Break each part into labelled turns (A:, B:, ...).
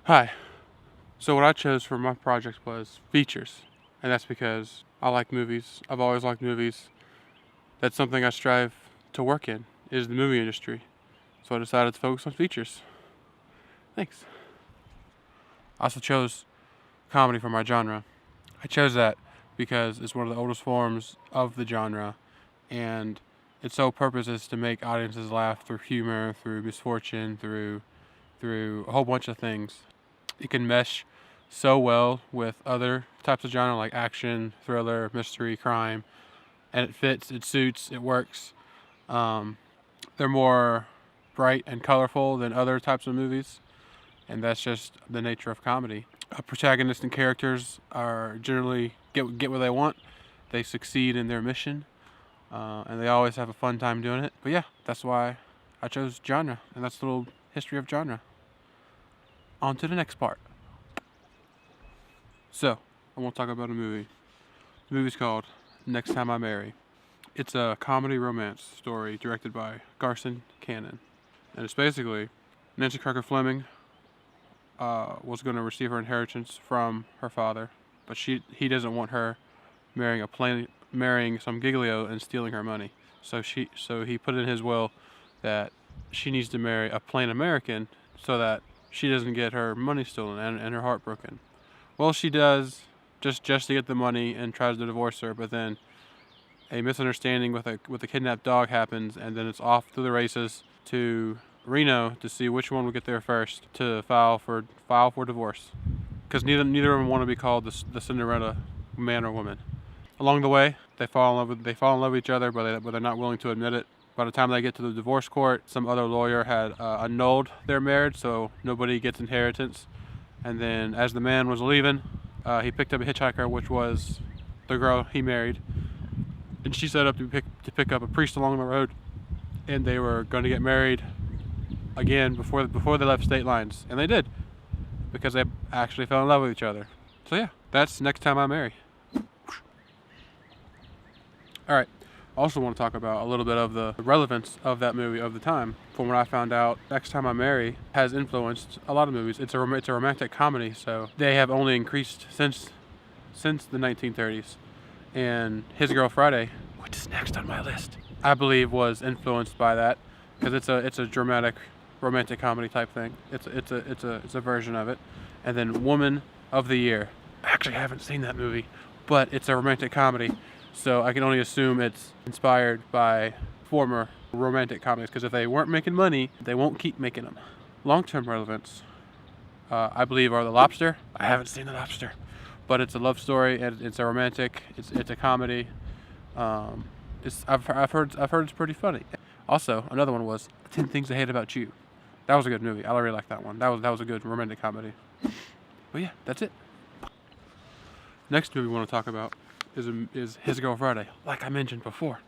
A: Hi. So what I chose for my project was features, and that's because I like movies. I've always liked movies. That's something I strive to work in, is the movie industry. So I decided to focus on features. Thanks. I also chose comedy for my genre. I chose that because it's one of the oldest forms of the genre, and its sole purpose is to make audiences laugh through humor, through misfortune, through a whole bunch of things. It can mesh so well with other types of genre like action, thriller, mystery, crime, and it fits, it suits, it works. Um, they're more bright and colorful than other types of movies, and that's just the nature of comedy. Protagonists and characters are generally get what they want. They succeed in their mission, and they always have a fun time doing it. But yeah, that's why I chose genre, and that's the little history of genre. On to the next part. So, I want to talk about a movie. The movie's called Next Time I Marry. It's a comedy romance story directed by Garson Kanin. And it's basically Nancy Carter Fleming was going to receive her inheritance from her father, but he doesn't want her marrying some giglio and stealing her money. So he put in his will that she needs to marry a plain American so that she doesn't get her money stolen and her heart broken. Well, she does just to get the money and tries to divorce her, but then a misunderstanding with a kidnapped dog happens, and then it's off to the races to Reno to see which one will get there first to file for divorce, because neither of them want to be called the Cinderella man or woman. Along the way, they fall in love with each other, but they're not willing to admit it. By the time they get to the divorce court, some other lawyer had annulled their marriage, so nobody gets inheritance. And then, as the man was leaving, he picked up a hitchhiker, which was the girl he married, and she set up to pick up a priest along the road, and they were going to get married again before they left state lines, and they did, because they actually fell in love with each other. So yeah, that's Next Time I Marry. All right. I also want to talk about a little bit of the relevance of that movie of the time. From what I found out, Next Time I Marry has influenced a lot of movies. It's a romantic comedy, so they have only increased since the 1930s. And His Girl Friday, which is next on my list, I believe was influenced by that, because it's a dramatic romantic comedy type thing. It's a version of it. And then Woman of the Year. I actually haven't seen that movie, but it's a romantic comedy. So I can only assume it's inspired by former romantic comedies, because if they weren't making money, they won't keep making them. Long-term relevance, I believe, are The Lobster. I haven't seen The Lobster, but it's a love story, and it's a romantic. It's a comedy. I've heard it's pretty funny. Also, another one was 10 Things I Hate About You. That was a good movie. I really liked that one. That was a good romantic comedy. But yeah, that's it. Next movie we want to talk about is His Girl Friday, like I mentioned before.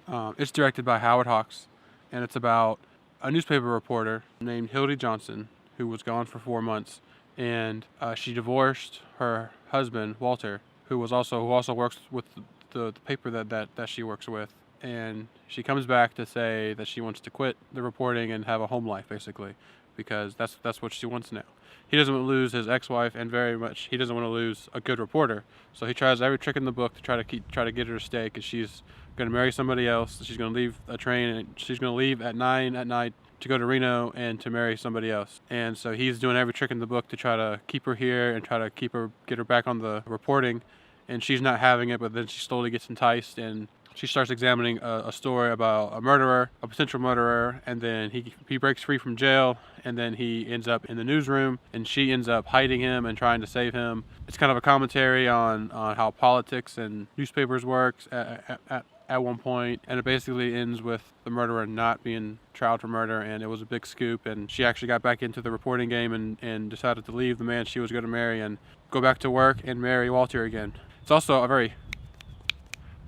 A: It's directed by Howard Hawks, and it's about a newspaper reporter named Hildy Johnson who was gone for 4 months, and she divorced her husband Walter, who also works with the paper that she works with, and she comes back to say that she wants to quit the reporting and have a home life, basically, because that's what she wants now. He doesn't want to lose his ex-wife, and very much he doesn't want to lose a good reporter. So he tries every trick in the book to try to get her to stay, because she's going to marry somebody else. She's going to leave a train, and she's going to leave at 9 at night to go to Reno and to marry somebody else. And so he's doing every trick in the book to try to keep her here and try to get her back on the reporting. And she's not having it, but then she slowly gets enticed, and she starts examining a story about a potential murderer, and then he breaks free from jail, and then he ends up in the newsroom, and she ends up hiding him and trying to save him. It's kind of a commentary on how politics and newspapers works at one point, and it basically ends with the murderer not being tried for murder, and it was a big scoop, and she actually got back into the reporting game and decided to leave the man she was going to marry and go back to work and marry Walter again. It's also a very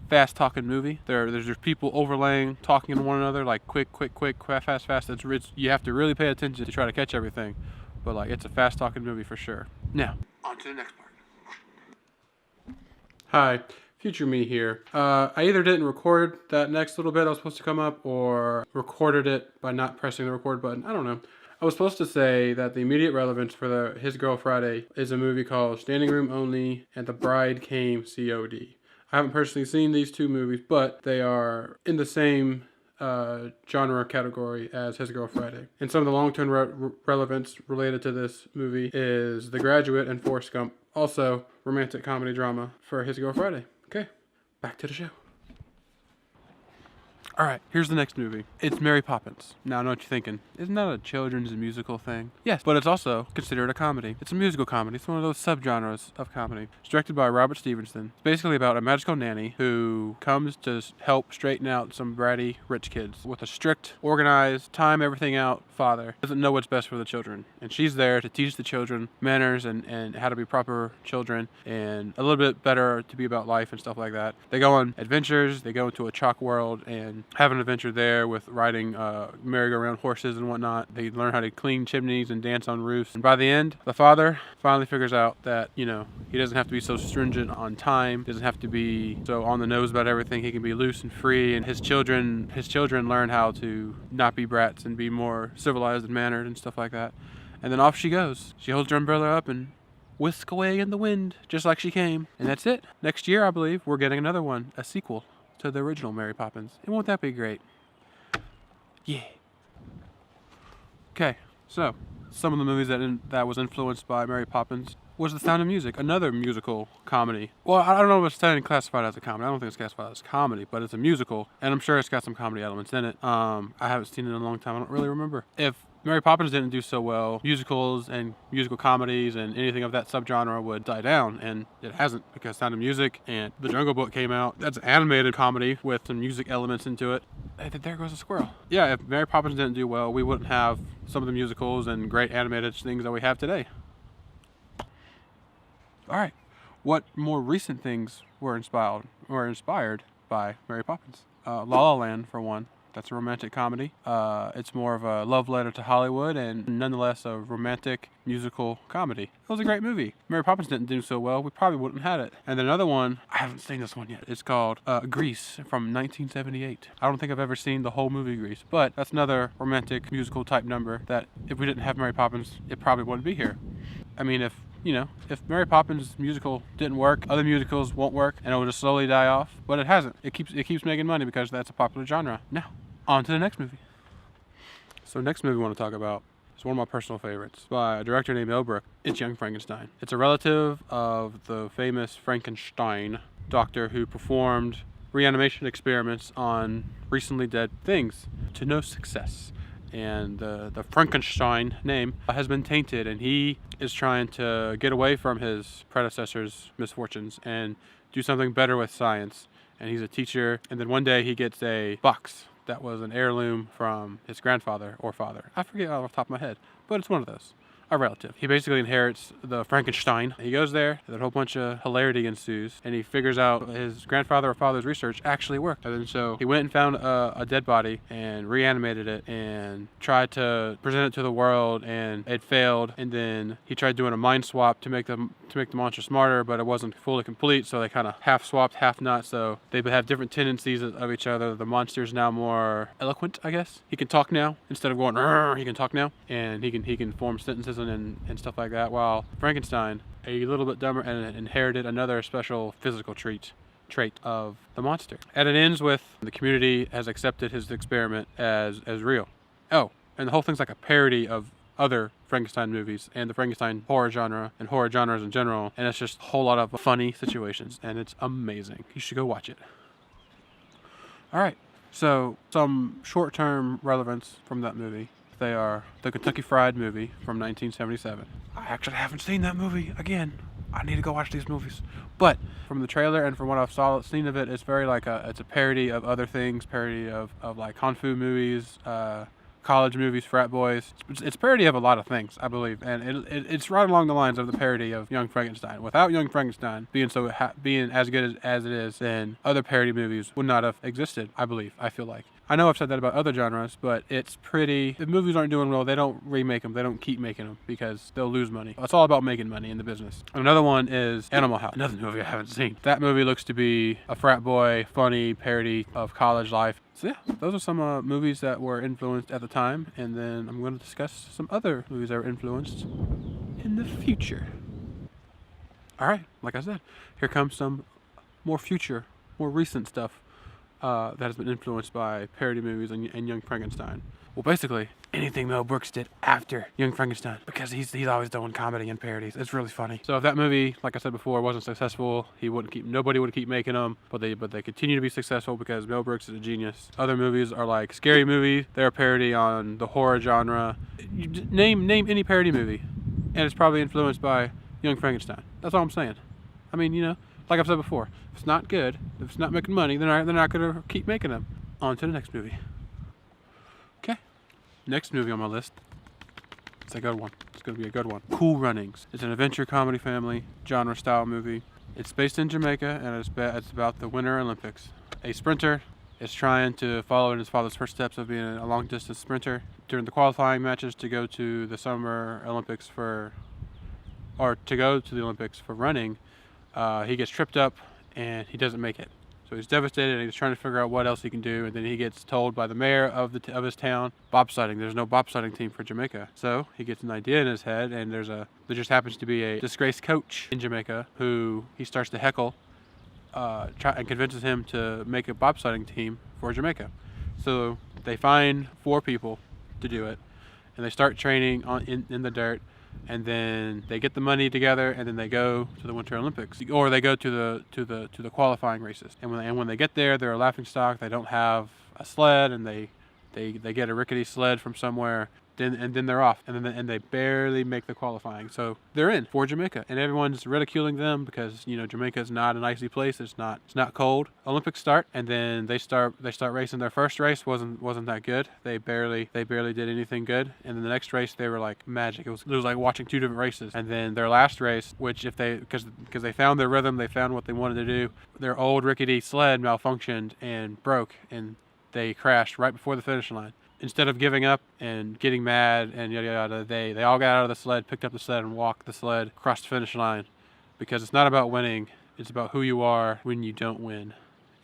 A: fast-talking movie. There's people overlaying, talking to one another, like quick, fast. You have to really pay attention to try to catch everything, but like it's a fast-talking movie for sure. Now, on to the next part. Hi, future me here. I either didn't record that next little bit that was supposed to come up, or recorded it by not pressing the record button. I don't know. I was supposed to say that the immediate relevance for the His Girl Friday is a movie called Standing Room Only and The Bride Came COD. I haven't personally seen these two movies, but they are in the same genre category as His Girl Friday. And some of the long-term relevance related to this movie is The Graduate and Forrest Gump. Also, romantic comedy drama for His Girl Friday. Okay, back to the show. All right, here's the next movie. It's Mary Poppins. Now, I know what you're thinking. Isn't that a children's musical thing? Yes, but it's also considered a comedy. It's a musical comedy. It's one of those subgenres of comedy. It's directed by Robert Stevenson. It's basically about a magical nanny who comes to help straighten out some bratty rich kids with a strict, organized, time everything out father. Doesn't know what's best for the children. And she's there to teach the children manners and how to be proper children and a little bit better to be about life and stuff like that. They go on adventures. They go into a chalk world and have an adventure there with riding merry-go-round horses and whatnot. They learn how to clean chimneys and dance on roofs. And by the end, the father finally figures out that, he doesn't have to be so stringent on time, doesn't have to be so on the nose about everything. He can be loose and free, and his children learn how to not be brats and be more civilized and mannered and stuff like that. And then off she goes. She holds her umbrella up and whisk away in the wind, just like she came. And that's it. Next year, I believe, we're getting another one, a sequel to the original Mary Poppins. And won't that be great? Yeah. Okay, so some of the movies that was influenced by Mary Poppins was The Sound of Music, another musical comedy. Well, I don't know if it's technically classified as a comedy. I don't think it's classified as comedy, but it's a musical, and I'm sure it's got some comedy elements in it. I haven't seen it in a long time. I don't really remember. If Mary Poppins didn't do so well, musicals and musical comedies and anything of that subgenre would die down, and it hasn't, because Sound of Music and The Jungle Book came out. That's an animated comedy with some music elements into it. Hey, there goes a squirrel. Yeah, if Mary Poppins didn't do well, we wouldn't have some of the musicals and great animated things that we have today. All right, what more recent things were inspired by Mary Poppins? La La Land, for one. That's a romantic comedy. It's more of a love letter to Hollywood and nonetheless a romantic musical comedy. It was a great movie. Mary Poppins didn't do so well. We probably wouldn't have had it. And then another one, I haven't seen this one yet. It's called Grease from 1978. I don't think I've ever seen the whole movie Grease, but that's another romantic musical type number that if we didn't have Mary Poppins, it probably wouldn't be here. I mean, if Mary Poppins musical didn't work, other musicals won't work, and it will just slowly die off. But it hasn't. It keeps making money because that's a popular genre. Now, on to the next movie. So next movie I want to talk about is one of my personal favorites by a director named Mel Brooks. It's Young Frankenstein. It's a relative of the famous Frankenstein doctor who performed reanimation experiments on recently dead things to no success. And the Frankenstein name has been tainted, and he is trying to get away from his predecessor's misfortunes and do something better with science. And he's a teacher, and then one day he gets a box that was an heirloom from his grandfather or father. I forget off the top of my head, but it's one of those. A relative. He basically inherits the Frankenstein. He goes there, and a whole bunch of hilarity ensues, and he figures out his grandfather or father's research actually worked. And then so he went and found a dead body and reanimated it and tried to present it to the world, and it failed. And then he tried doing a mind swap to make the monster smarter, but it wasn't fully complete, so they kind of half swapped, half not. So they have different tendencies of each other. The monster's now more eloquent, I guess. He can talk now instead of going. He can talk now, and he can form sentences and stuff like that, while Frankenstein, a little bit dumber, and inherited another special physical trait of the monster. And it ends with the community has accepted his experiment as real. Oh, and the whole thing's like a parody of other Frankenstein movies and the Frankenstein horror genre and horror genres in general, and it's just a whole lot of funny situations, and it's amazing. You should go watch it. All right, so some short-term relevance from that movie. They are the Kentucky Fried Movie from 1977. I actually haven't seen that movie again. I need to go watch these movies. But from the trailer and from what I've seen of it, it's very like it's a parody of other things, parody of like kung fu movies, college movies, frat boys. It's parody of a lot of things, I believe, and it's right along the lines of the parody of Young Frankenstein. Without Young Frankenstein being as good as it is, then other parody movies would not have existed, I believe. I feel like. I know I've said that about other genres, but it's pretty, if movies aren't doing well, they don't remake them, they don't keep making them because they'll lose money. It's all about making money in the business. Another one is Animal House, another movie I haven't seen. That movie looks to be a frat boy, funny parody of college life. So yeah, those are some movies that were influenced at the time, and then I'm going to discuss some other movies that were influenced in the future. All right, like I said, here comes some more future, more recent stuff that has been influenced by parody movies and Young Frankenstein. Well, basically, anything Mel Brooks did after Young Frankenstein, because he's always doing comedy and parodies. It's really funny. So if that movie, like I said before, wasn't successful, nobody would keep making them, but they continue to be successful because Mel Brooks is a genius. Other movies are like Scary Movie. They're a parody on the horror genre. Name any parody movie, and it's probably influenced by Young Frankenstein. That's all I'm saying. I mean, like I've said before, if it's not good, if it's not making money, they're not going to keep making them. On to the next movie. Okay, next movie on my list. It's a good one. It's going to be a good one. Cool Runnings. It's an adventure comedy family genre style movie. It's based in Jamaica, and it's about the Winter Olympics. A sprinter is trying to follow in his father's footsteps of being a long distance sprinter. During the qualifying matches to go to the Summer Olympics for running, he gets tripped up and he doesn't make it. So he's devastated and he's trying to figure out what else he can do, and then he gets told by the mayor of his town, bobsledding. There's no bobsledding team for Jamaica. So he gets an idea in his head, and there just happens to be a disgraced coach in Jamaica who he starts to heckle and convinces him to make a bobsledding team for Jamaica. So they find 4 people to do it, and they start training in the dirt. And then they get the money together, and then they go to the Winter Olympics, or they go to the qualifying races. And when they get there, they're a laughingstock. They don't have a sled, and they get a rickety sled from somewhere. Then they're off, and they barely make the qualifying. So they're in for Jamaica, and everyone's ridiculing them because Jamaica is not an icy place. It's not cold. Olympics start, and then they start racing. Their first race wasn't that good. They barely did anything good. And then the next race, they were like magic. It was like watching 2 different races. And then their last race, which because they found their rhythm, they found what they wanted to do. Their old rickety sled malfunctioned and broke, and they crashed right before the finish line. Instead of giving up and getting mad and yada yada, they all got out of the sled, picked up the sled, and walked the sled across the finish line. Because it's not about winning, it's about who you are when you don't win.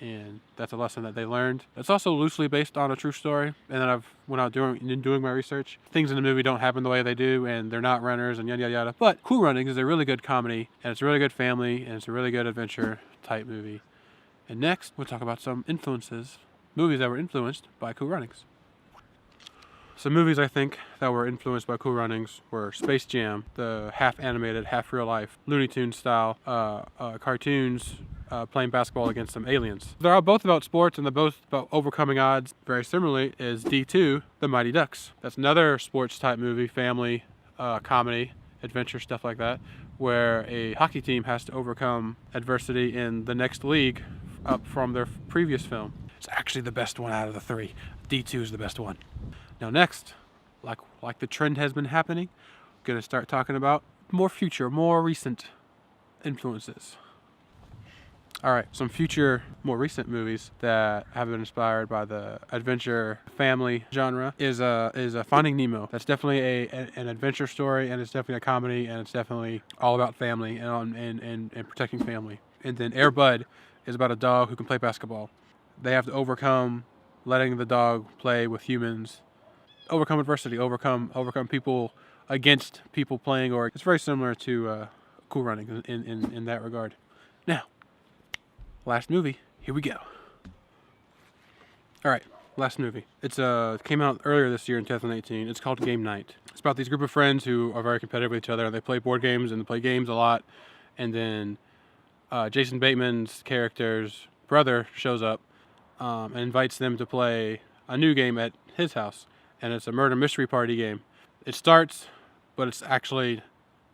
A: And that's a lesson that they learned. It's also loosely based on a true story. And then when I was doing my research, things in the movie don't happen the way they do, and they're not runners and yada yada yada. But Cool Runnings is a really good comedy, and it's a really good family, and it's a really good adventure type movie. And next, we'll talk about some movies that were influenced by Cool Runnings. Some movies I think that were influenced by Cool Runnings were Space Jam, the half-animated, half-real-life, Looney Tunes style cartoons playing basketball against some aliens. They're all both about sports, and they're both about overcoming odds. Very similarly is D2, The Mighty Ducks. That's another sports-type movie, family, comedy, adventure, stuff like that, where a hockey team has to overcome adversity in the next league up from their previous film. It's actually the best one out of the 3. D2 is the best one. Now next, like the trend has been happening, I'm going to start talking about more recent influences. Alright, some future, more recent movies that have been inspired by the adventure family genre is Finding Nemo. That's definitely an adventure story, and it's definitely a comedy, and it's definitely all about family and protecting family. And then Air Bud is about a dog who can play basketball. They have to overcome letting the dog play with humans, overcome adversity, overcome people against people playing, or it's very similar to Cool Runnings in that regard. Now, last movie, here we go. Alright, last movie. It came out earlier this year in 2018. It's called Game Night. It's about these group of friends who are very competitive with each other. They play board games and they play games a lot. And then Jason Bateman's character's brother shows up and invites them to play a new game at his house. And it's a murder mystery party game. It starts, but it's actually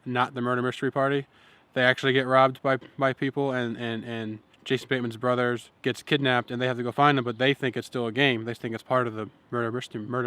A: not the murder mystery party. They actually get robbed by people, and Jason Bateman's brothers gets kidnapped, and they have to go find them, but they think it's still a game. They think it's part of the murder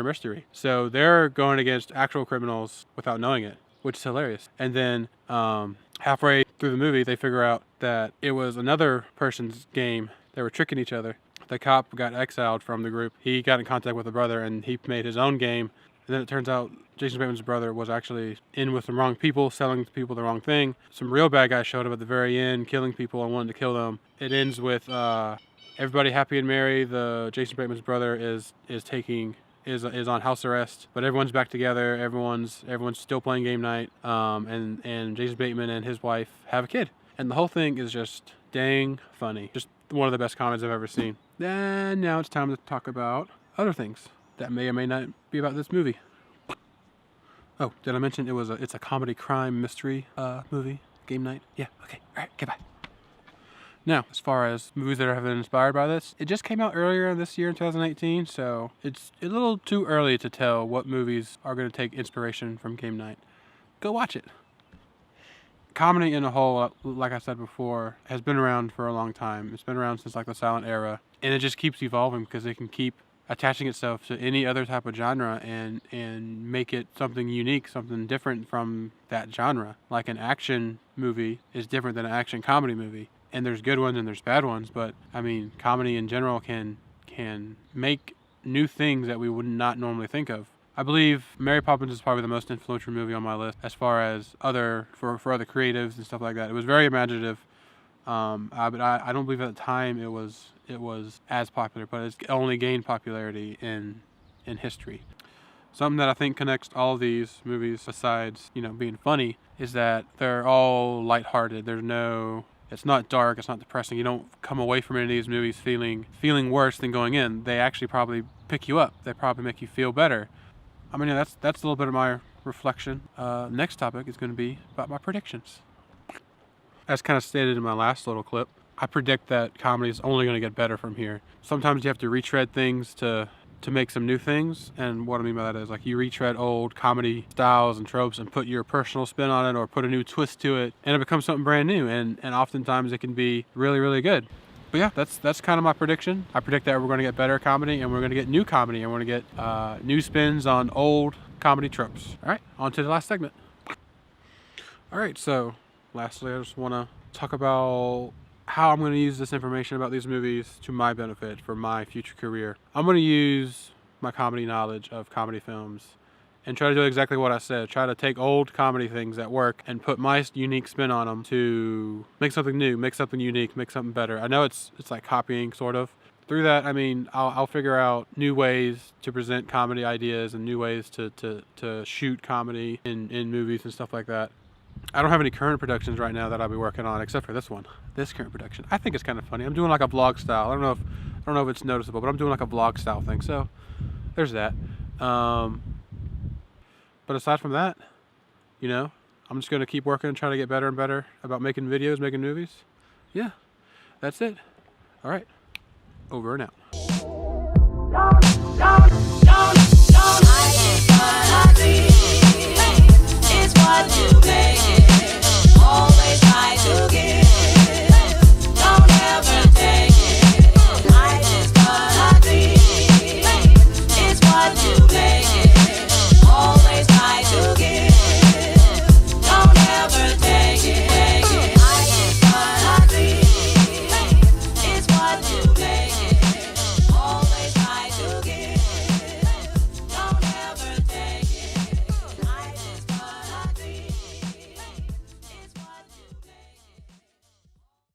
A: mystery. So they're going against actual criminals without knowing it, which is hilarious. And then halfway through the movie, they figure out that it was another person's game. They were tricking each other. the cop got exiled from the group. He got in contact with the brother and he made his own game. And then it turns out Jason Bateman's brother was actually in with the wrong people, selling people the wrong thing. Some real bad guys showed up at the very end, killing people and wanting to kill them. It ends with everybody happy and merry. The Jason Bateman's brother is on house arrest, but everyone's back together. Everyone's still playing game night. And Jason Bateman and his wife have a kid. And the whole thing is just dang funny. Just one of the best comedies I've ever seen. Then now it's time to talk about other things that may or may not be about this movie. Oh, did I mention it's a comedy crime mystery movie? Game night? Yeah, okay, alright, okay, bye. Now, as far as movies that have been inspired by this, it just came out earlier this year in 2018, so it's a little too early to tell what movies are going to take inspiration from Game Night. Go watch it. Comedy in a whole, like I said before, has been around for a long time. It's been around since like the silent era, and it just keeps evolving because it can keep attaching itself to any other type of genre and make it something unique, something different from that genre. Like an action movie is different than an action comedy movie. And there's good ones and there's bad ones, but I mean, comedy in general can make new things that we would not normally think of. I believe Mary Poppins is probably the most influential movie on my list as far as for other creatives and stuff like that. It was very imaginative, but I don't believe at the time it was as popular, but it's only gained popularity in history. Something that I think connects all of these movies, besides being funny, is that they're all lighthearted. It's not dark, it's not depressing. You don't come away from any of these movies feeling worse than going in. They actually probably pick you up. They probably make you feel better. I mean, that's a little bit of my reflection. Next topic is going to be about my predictions. As kind of stated in my last little clip, I predict that comedy is only going to get better from here. Sometimes you have to retread things to make some new things, and what I mean by that is like you retread old comedy styles and tropes and put your personal spin on it or put a new twist to it, and it becomes something brand new, and oftentimes it can be really, really good. But yeah, that's kind of my prediction. I predict that we're going to get better comedy, and we're going to get new comedy, and we're going to get new spins on old comedy tropes. All right, on to the last segment. All right, so lastly, I just want to talk about how I'm going to use this information about these movies to my benefit for my future career. I'm going to use my comedy knowledge of comedy films and try to do exactly what I said. Try to take old comedy things that work and put my unique spin on them to make something new, make something unique, make something better. I know it's like copying, sort of. Through that, I mean, I'll figure out new ways to present comedy ideas and new ways to shoot comedy in movies and stuff like that. I don't have any current productions right now that I'll be working on except for this one. This current production. I think it's kind of funny. I'm doing like a vlog style. I don't know if it's noticeable, but I'm doing like a vlog style thing. So there's that. But aside from that, I'm just going to keep working and try to get better and better about making videos, making movies. Yeah, that's it. All right. Over and out.